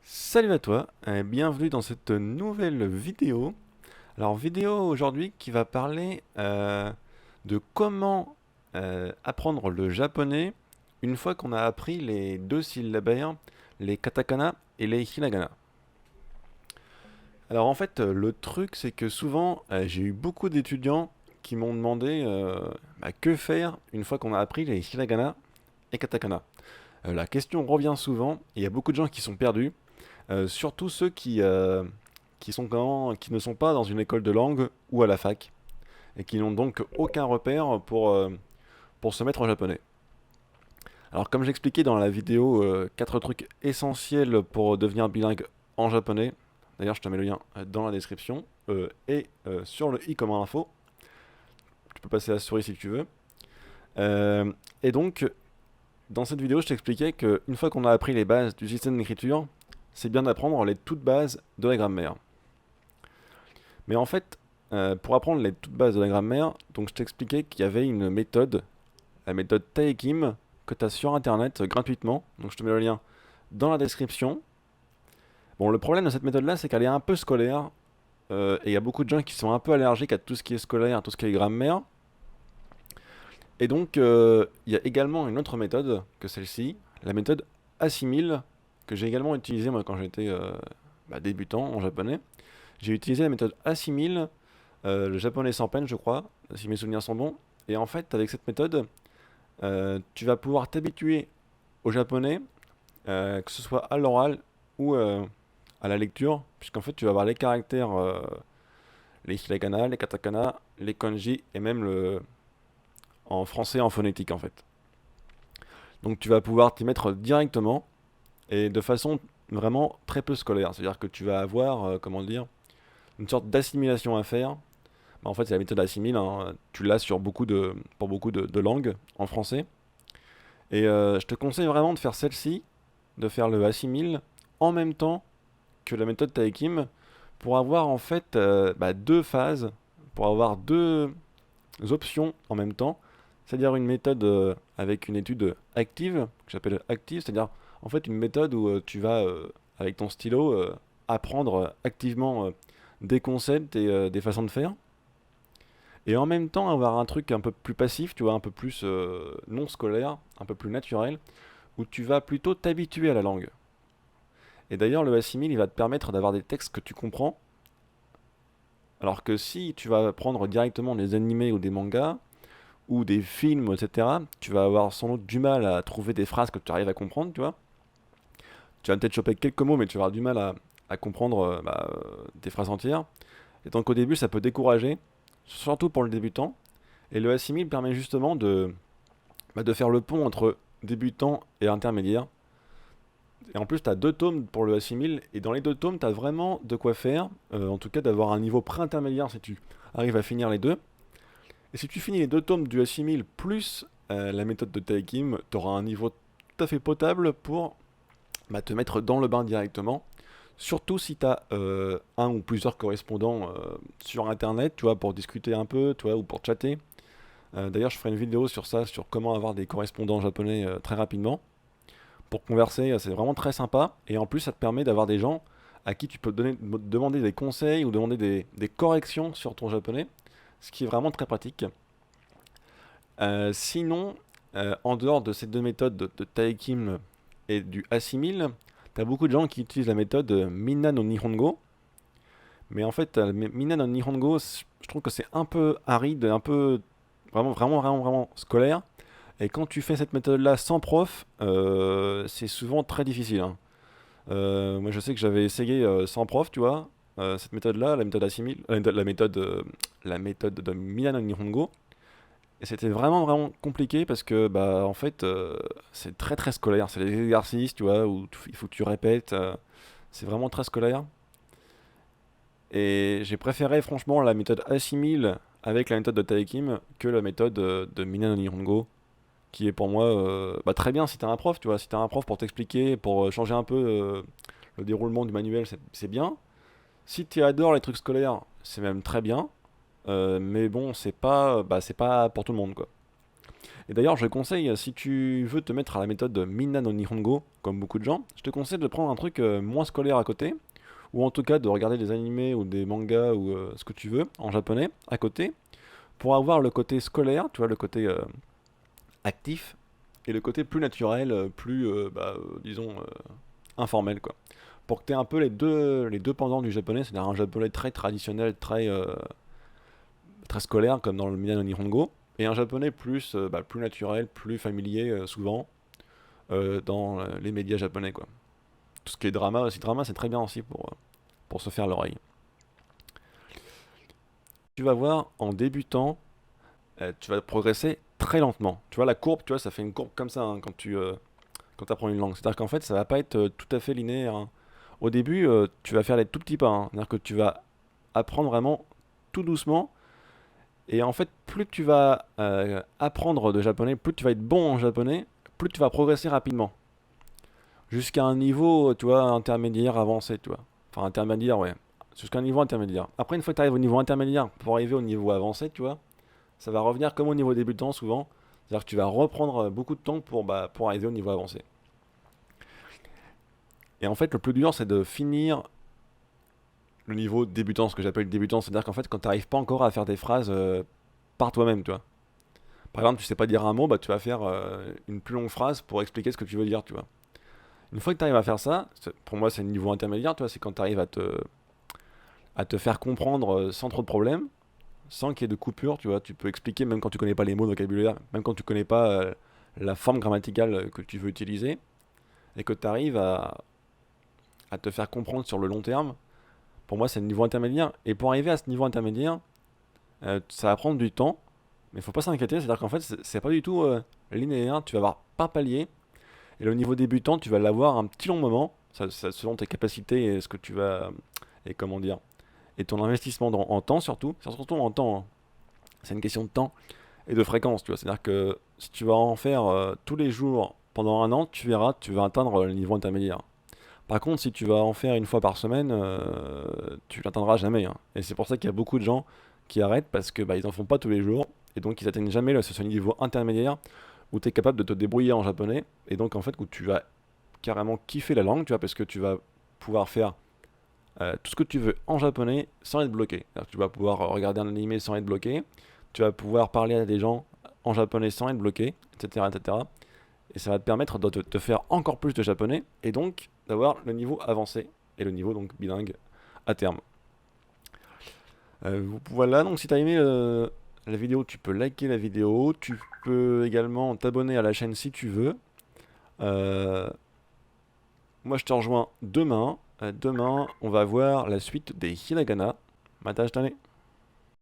Salut à toi et bienvenue dans cette nouvelle vidéo. Alors vidéo aujourd'hui qui va parler de comment apprendre le japonais une fois qu'on a appris les deux syllabaires, les katakana et les hiragana. Alors en fait le truc c'est que souvent j'ai eu beaucoup d'étudiants qui m'ont demandé que faire une fois qu'on a appris les hiragana et katakana. La question revient souvent et il y a beaucoup de gens qui sont perdus. Surtout ceux qui ne sont pas dans une école de langue ou à la fac, et qui n'ont donc aucun repère pour se mettre en japonais. Alors comme j'expliquais dans la vidéo 4 trucs essentiels pour devenir bilingue en japonais, d'ailleurs je te mets le lien dans la description, et sur le i comme info, tu peux passer la souris si tu veux. Et donc dans cette vidéo je t'expliquais qu'une fois qu'on a appris les bases du système d'écriture, c'est bien d'apprendre les toutes bases de la grammaire. Mais en fait, pour apprendre les toutes bases de la grammaire, donc je t'expliquais qu'il y avait une méthode, la méthode Taekim, que tu as sur internet gratuitement. Donc je te mets le lien dans la description. Bon, le problème de cette méthode-là, c'est qu'elle est un peu scolaire. Et il y a beaucoup de gens qui sont un peu allergiques à tout ce qui est scolaire, à tout ce qui est grammaire. Et donc, il y a également une autre méthode que celle-ci, la méthode Assimile, que j'ai également utilisée moi quand j'étais débutant en japonais. J'ai utilisé la méthode Assimile, le japonais sans peine, je crois, si mes souvenirs sont bons. Et en fait, avec cette méthode, tu vas pouvoir t'habituer au japonais, que ce soit à l'oral ou à la lecture, puisqu'en fait, tu vas avoir les caractères, les hiragana, les katakana, les kanji, et même en français en phonétique, en fait. Donc tu vas pouvoir t'y mettre directement, et de façon vraiment très peu scolaire. C'est-à-dire que tu vas avoir, comment dire, une sorte d'assimilation à faire. Bah, en fait, c'est la méthode assimile, hein. Tu l'as pour beaucoup de langues en français. Et je te conseille vraiment de faire celle-ci, de faire le assimile en même temps que la méthode Taekim pour avoir en fait deux phases, pour avoir deux options en même temps. C'est-à-dire une méthode avec une étude active, que j'appelle active, c'est-à-dire en fait une méthode où tu vas, avec ton stylo, apprendre activement des concepts et des façons de faire. Et en même temps avoir un truc un peu plus passif, tu vois, un peu plus non scolaire, un peu plus naturel, où tu vas plutôt t'habituer à la langue. Et d'ailleurs, le assimile, il va te permettre d'avoir des textes que tu comprends, alors que si tu vas prendre directement des animés ou des mangas, ou des films, etc., tu vas avoir sans doute du mal à trouver des phrases que tu arrives à comprendre, tu vois. Tu vas peut-être choper quelques mots, mais tu vas avoir du mal à comprendre des phrases entières. Et donc au début, ça peut décourager, surtout pour le débutant. Et le assimile permet justement de faire le pont entre débutant et intermédiaire. Et en plus, tu as deux tomes pour le assimile, et dans les deux tomes, tu as vraiment de quoi faire, en tout cas d'avoir un niveau pré-intermédiaire si tu arrives à finir les deux. Et si tu finis les deux tomes du assimile plus la méthode de Taekim, tu auras un niveau tout à fait potable pour te mettre dans le bain directement. Surtout si tu as un ou plusieurs correspondants sur internet, tu vois, pour discuter un peu, tu vois, ou pour chatter. D'ailleurs, je ferai une vidéo sur ça, sur comment avoir des correspondants japonais très rapidement. Pour converser, c'est vraiment très sympa. Et en plus, ça te permet d'avoir des gens à qui tu peux demander des conseils ou demander des corrections sur ton japonais, ce qui est vraiment très pratique. Sinon, en dehors de ces deux méthodes de Taekim et du Assimil, tu as beaucoup de gens qui utilisent la méthode Minna no Nihongo. Mais en fait, Minna no Nihongo, je trouve que c'est un peu aride, un peu vraiment scolaire. Et quand tu fais cette méthode-là sans prof, c'est souvent très difficile, hein. Moi, je sais que j'avais essayé sans prof, tu vois, cette méthode-là, la méthode assimile, la méthode de Minna no Nihongo. Et c'était vraiment compliqué parce que bah en fait c'est très scolaire, c'est des exercices, tu vois, où il faut que tu répètes, c'est vraiment très scolaire. Et j'ai préféré franchement la méthode assimile avec la méthode de Taekim que la méthode de Mina no Nihongo, qui est pour moi très bien si t'as un prof, tu vois, si t'as un prof pour t'expliquer, pour changer un peu le déroulement du manuel, c'est bien. Si tu adores les trucs scolaires, c'est même très bien. Mais bon, c'est pas pour tout le monde, quoi. Et d'ailleurs, je conseille, si tu veux te mettre à la méthode Minna no Nihongo, comme beaucoup de gens, je te conseille de prendre un truc moins scolaire à côté, ou en tout cas de regarder des animés ou des mangas ou ce que tu veux en japonais à côté, pour avoir le côté scolaire, tu vois, le côté actif, et le côté plus naturel, plus, disons, informel, quoi. Pour que tu aies un peu les deux pendants du japonais, c'est-à-dire un japonais très traditionnel, très scolaire, comme dans le Minna no Nihongo, et un japonais plus, plus naturel, plus familier, souvent, dans les médias japonais, quoi. Tout ce qui est drama aussi, drama c'est très bien aussi pour se faire l'oreille. Tu vas voir, en débutant, tu vas progresser très lentement. Tu vois, la courbe, tu vois, ça fait une courbe comme ça hein, quand tu apprends une langue. C'est-à-dire qu'en fait, ça va pas être tout à fait linéaire, hein. Au début, tu vas faire des tout petits pas, hein. C'est-à-dire que tu vas apprendre vraiment tout doucement. Et en fait, plus tu vas apprendre de japonais, plus tu vas être bon en japonais, plus tu vas progresser rapidement. Jusqu'à un niveau, tu vois, intermédiaire, avancé, tu vois. Enfin, intermédiaire, ouais. Jusqu'à un niveau intermédiaire. Après, une fois que tu arrives au niveau intermédiaire, pour arriver au niveau avancé, tu vois, ça va revenir comme au niveau débutant souvent. C'est-à-dire que tu vas reprendre beaucoup de temps pour arriver au niveau avancé. Et en fait, le plus dur, c'est de finir le niveau débutant, ce que j'appelle débutant. C'est-à-dire qu'en fait, quand tu n'arrives pas encore à faire des phrases par toi-même, tu vois. Par exemple, tu sais pas dire un mot, bah tu vas faire une plus longue phrase pour expliquer ce que tu veux dire, tu vois. Une fois que tu arrives à faire ça, pour moi c'est le niveau intermédiaire, tu vois, c'est quand tu arrives à te faire comprendre sans trop de problèmes, sans qu'il y ait de coupure, tu vois. Tu peux expliquer même quand tu connais pas les mots de vocabulaire, même quand tu connais pas la forme grammaticale que tu veux utiliser, et que tu arrives à te faire comprendre sur le long terme. Pour moi, c'est le niveau intermédiaire. Et pour arriver à ce niveau intermédiaire, ça va prendre du temps, mais il faut pas s'inquiéter, c'est-à-dire qu'en fait, c'est pas du tout linéaire, tu vas avoir par palier, et le niveau débutant, tu vas l'avoir un petit long moment, selon tes capacités et ce que tu vas, et comment dire, et ton investissement en temps surtout, c'est surtout en temps, hein. C'est une question de temps et de fréquence, tu vois, c'est-à-dire que si tu vas en faire tous les jours pendant un an, tu verras, tu vas atteindre le niveau intermédiaire. Par contre, si tu vas en faire une fois par semaine, tu l'atteindras jamais, hein. Et c'est pour ça qu'il y a beaucoup de gens qui arrêtent parce que bah, ils en font pas tous les jours et donc ils atteignent jamais ce niveau intermédiaire où tu es capable de te débrouiller en japonais et donc en fait où tu vas carrément kiffer la langue, tu vois, parce que tu vas pouvoir faire tout ce que tu veux en japonais sans être bloqué. C'est-à-dire que tu vas pouvoir regarder un animé sans être bloqué, tu vas pouvoir parler à des gens en japonais sans être bloqué, etc., etc. Et ça va te permettre de te faire encore plus de japonais et donc d'avoir le niveau avancé et le niveau donc bilingue à terme. Voilà, donc si tu as aimé la vidéo, tu peux liker la vidéo, tu peux également t'abonner à la chaîne si tu veux. Euh, Moi je te rejoins demain. Demain, on va voir la suite des hiragana. Mata shitane.